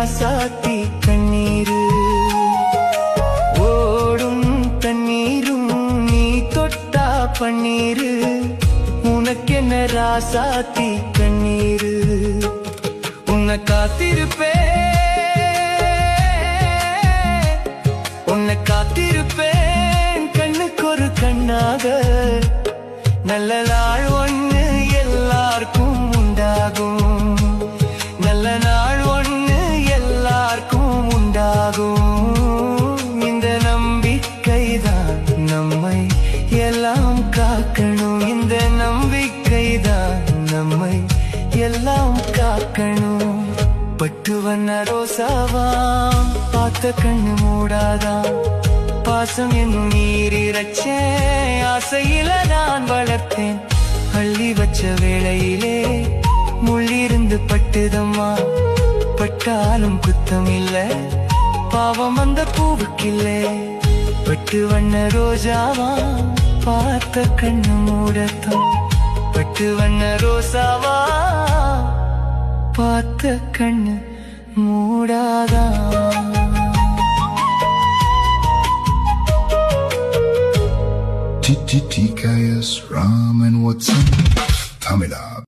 ராசாத்தி கண்ணீரு ஓடும் தண்ணீரும் நீ தொட்டா பன்னீரு உனக்கென்ன ராசாத்தி கண்ணீரு உன்னை காத்திருப்பேன் கண்ணுக்கு ஒரு கண்ணாக நல்ல நாள் ஒண்ணு எல்லாருக்கும் உண்டாகும் நல்ல நாள் ஒண்ணு எல்லாருக்கும் உண்டாகும் இந்த நம்பிக்கைதான் நம்மை எல்லாம் காக்கணும் இந்த நம்பிக்கைதான் நம்மை எல்லாம் காக்கணும் பட்டு வண்ண ரோசாவாம் பார்த்த கண்ணு மூடாதாம் பாசம் என்னும் நீரிரச்சேன் ஆசையில நான் வளர்த்தேன் அள்ளி வச்ச வேளையிலே முள்ளிருந்து பட்டுதம்மா பட்டாலும் குத்தம் இல்ல பாவம் அந்த பூவுக்கில்லே பட்டு வண்ண ரோஜாவா பார்த்த கண்ணு மூடத்தான் பட்டு வண்ண ரோசாவா பார்த்த கண்ணு மூடாதான் TKS Ramen, what's up? Tamil.